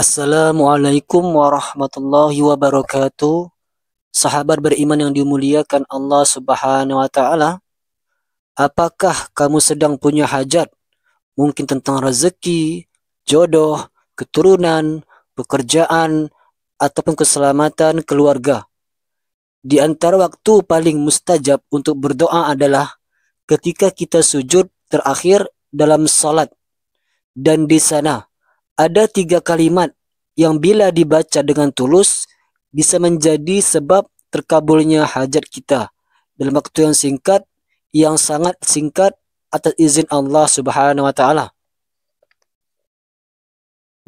Assalamualaikum warahmatullahi wabarakatuh. Sahabat beriman yang dimuliakan Allah Subhanahu wa taala, apakah kamu sedang punya hajat? Mungkin tentang rezeki, jodoh, keturunan, pekerjaan, ataupun keselamatan keluarga. Di antara waktu paling mustajab untuk berdoa adalah ketika kita sujud terakhir dalam salat. Dan di sana ada 3 kalimat yang bila dibaca dengan tulus bisa menjadi sebab terkabulnya hajat kita dalam waktu yang singkat, yang sangat singkat atas izin Allah Subhanahu wa taala.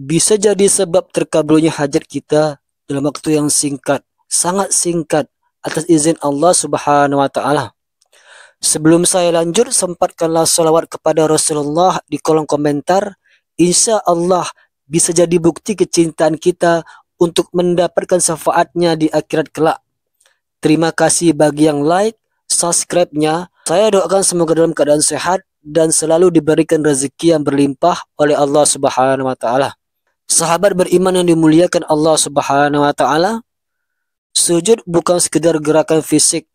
Bisa jadi sebab terkabulnya hajat kita dalam waktu yang singkat, sangat singkat atas izin Allah Subhanahu wa taala. Sebelum saya lanjut, sempatkanlah salawat kepada Rasulullah di kolom komentar. Insya Allah bisa jadi bukti kecintaan kita untuk mendapatkan syafaatnya di akhirat kelak. Terima kasih bagi yang like, subscribe-nya. Saya doakan semoga dalam keadaan sehat dan selalu diberikan rezeki yang berlimpah oleh Allah Subhanahu wa taala. Sahabat beriman yang dimuliakan Allah Subhanahu wa taala, sujud bukan sekedar gerakan fisik.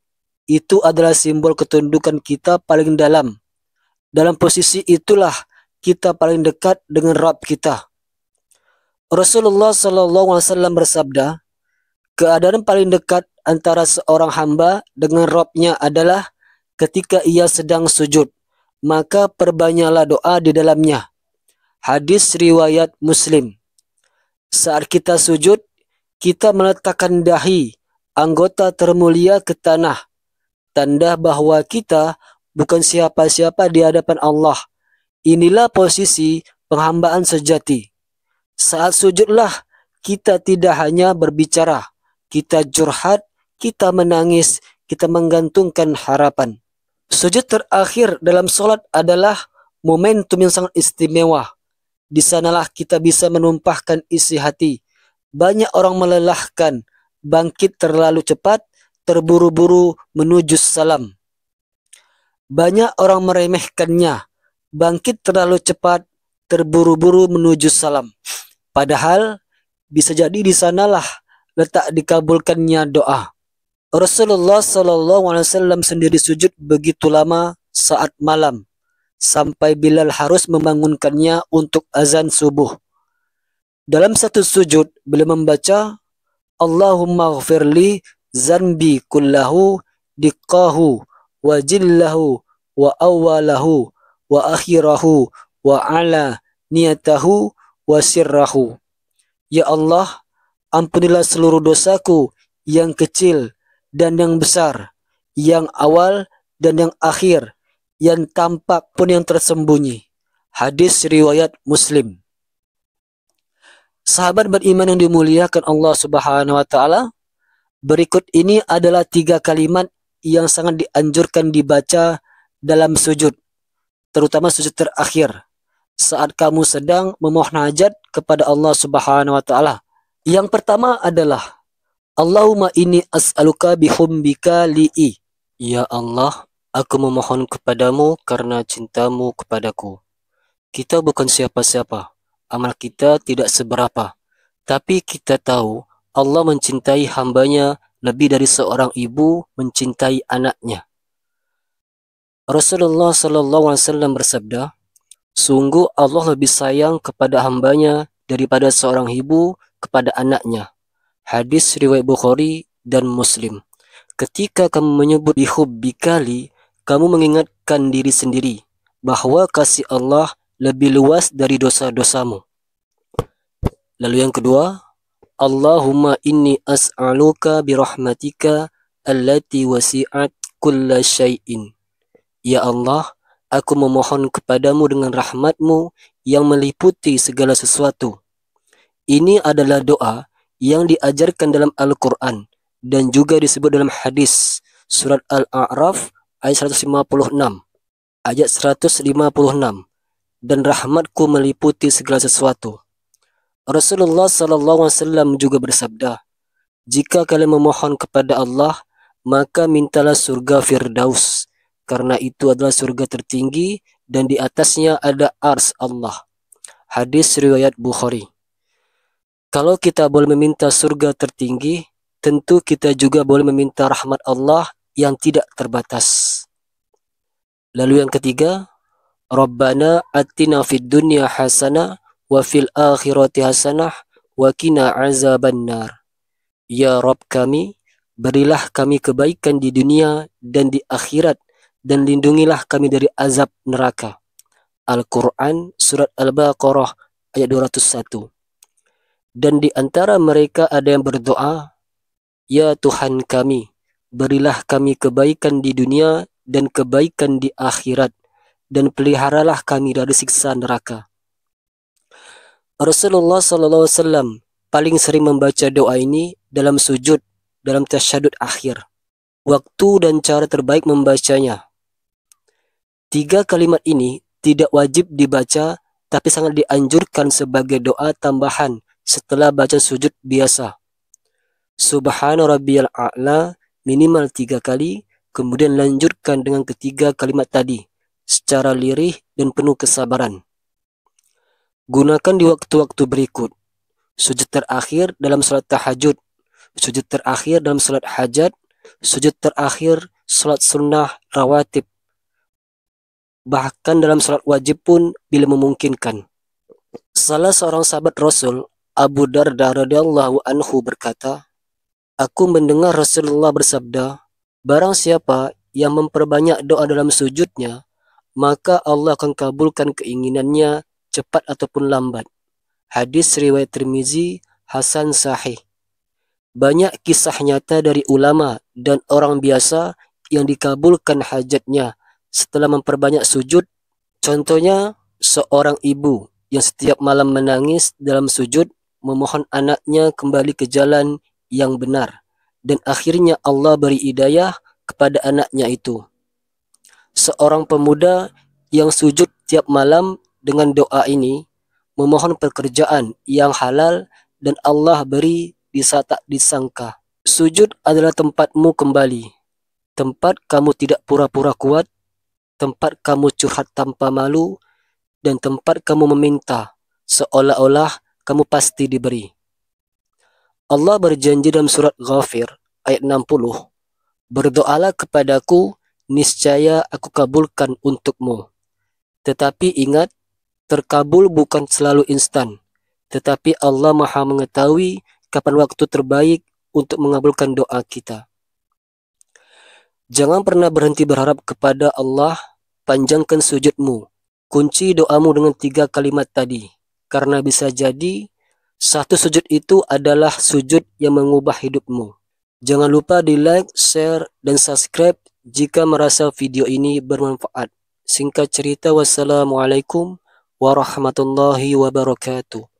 Itu adalah simbol ketundukan kita paling dalam. Dalam posisi itulah kita paling dekat dengan Rabb kita. Rasulullah SAW bersabda, keadaan paling dekat antara seorang hamba dengan Rabb-nya adalah ketika ia sedang sujud, maka perbanyaklah doa di dalamnya. Hadis riwayat Muslim. Saat kita sujud, kita meletakkan dahi, anggota termulia ke tanah, tanda bahwa kita bukan siapa-siapa di hadapan Allah. Inilah posisi penghambaan sejati. Saat sujudlah kita tidak hanya berbicara, kita curhat, kita menangis, kita menggantungkan harapan. Sujud terakhir dalam sholat adalah momentum yang sangat istimewa. Di sanalah kita bisa menumpahkan isi hati. Banyak orang melelahkan, bangkit terlalu cepat, terburu-buru menuju salam. Banyak orang meremehkannya, bangkit terlalu cepat, terburu-buru menuju salam. Padahal bisa jadi di sanalah letak dikabulkannya doa. Rasulullah SAW sendiri sujud begitu lama saat malam, sampai Bilal harus membangunkannya untuk azan subuh. Dalam satu sujud, beliau membaca, Allahumma ghafirli zanbi kullahu diqqahu wa jillahu wa awalahu wa akhirahu wa ala niyatahu wa sirrahu. Ya Allah, ampunilah seluruh dosaku yang kecil dan yang besar, yang awal dan yang akhir, yang tampak pun yang tersembunyi. Hadis riwayat Muslim. Sahabat beriman yang dimuliakan Allah Subhanahu wa taala, berikut ini adalah 3 kalimat yang sangat dianjurkan dibaca dalam sujud, terutama sujud terakhir, saat kamu sedang memohon hajat kepada Allah Subhanahu wa taala. Yang pertama adalah Allahumma inni as'aluka bihubbika li'i. Ya Allah, aku memohon kepadamu karena cintamu kepadaku. Kita bukan siapa-siapa, amal kita tidak seberapa, tapi kita tahu Allah mencintai hambanya lebih dari seorang ibu mencintai anaknya. Rasulullah SAW bersabda, sungguh Allah lebih sayang kepada hambanya daripada seorang ibu kepada anaknya. Hadis riwayat Bukhari dan Muslim. Ketika kamu menyebut bihubbikali, kamu mengingatkan diri sendiri bahwa kasih Allah lebih luas dari dosa-dosamu. Lalu yang kedua, Allahumma inni as'aluka birahmatika allati wasi'at kulla syai'in. Ya Allah, aku memohon kepadamu dengan rahmatmu yang meliputi segala sesuatu. Ini adalah doa yang diajarkan dalam Al-Quran dan juga disebut dalam hadis surat Al-A'raf ayat 156. Ayat 156. Dan rahmatku meliputi segala sesuatu. Rasulullah SAW juga bersabda, jika kalian memohon kepada Allah, maka mintalah surga Firdaus, karena itu adalah surga tertinggi dan di atasnya ada ars Allah. Hadis riwayat Bukhari. Kalau kita boleh meminta surga tertinggi, tentu kita juga boleh meminta rahmat Allah yang tidak terbatas. Lalu yang ketiga, Rabbana atina fid dunya hasanah wa fil akhirati hasanah wa qina azabannar. Ya Rabb kami, berilah kami kebaikan di dunia dan di akhirat, dan lindungilah kami dari azab neraka. Al-Quran Surat Al-Baqarah ayat 201. Dan di antara mereka ada yang berdoa, Ya Tuhan kami, berilah kami kebaikan di dunia dan kebaikan di akhirat, dan peliharalah kami dari siksa neraka. Rasulullah SAW paling sering membaca doa ini dalam sujud, dalam tasyahud akhir. Waktu dan cara terbaik membacanya. 3 kalimat ini tidak wajib dibaca, tapi sangat dianjurkan sebagai doa tambahan setelah baca sujud biasa. Subhana rabbiyal a'la minimal 3 kali, kemudian lanjutkan dengan ketiga kalimat tadi, secara lirih dan penuh kesabaran. Gunakan di waktu-waktu berikut. Sujud terakhir dalam salat tahajud, sujud terakhir dalam salat hajat, sujud terakhir salat sunnah rawatib, bahkan dalam salat wajib pun bila memungkinkan. Salah seorang sahabat Rasul, Abu Darda radhiyallahu anhu berkata, Aku mendengar Rasulullah bersabda, barang siapa yang memperbanyak doa dalam sujudnya, maka Allah akan kabulkan keinginannya cepat ataupun lambat. Hadis riwayat Tirmizi, Hasan Sahih. Banyak kisah nyata dari ulama dan orang biasa yang dikabulkan hajatnya setelah memperbanyak sujud. Contohnya, seorang ibu yang setiap malam menangis dalam sujud memohon anaknya kembali ke jalan yang benar, dan akhirnya Allah beri hidayah kepada anaknya itu. Seorang pemuda yang sujud tiap malam dengan doa ini memohon pekerjaan yang halal dan Allah beri di saat tak disangka. Sujud adalah tempatmu kembali, tempat kamu tidak pura-pura kuat, tempat kamu curhat tanpa malu, dan tempat kamu meminta seolah-olah kamu pasti diberi. Allah berjanji dalam surat Ghafir ayat 60, berdoalah kepadaku, niscaya aku kabulkan untukmu. Tetapi ingat, terkabul bukan selalu instan, tetapi Allah Maha mengetahui kapan waktu terbaik untuk mengabulkan doa kita. Jangan pernah berhenti berharap kepada Allah, panjangkan sujudmu. Kunci doamu dengan 3 kalimat tadi, karena bisa jadi satu sujud itu adalah sujud yang mengubah hidupmu. Jangan lupa di like, share, dan subscribe jika merasa video ini bermanfaat. Singkat cerita, wassalamualaikum warahmatullahi wabarakatuh.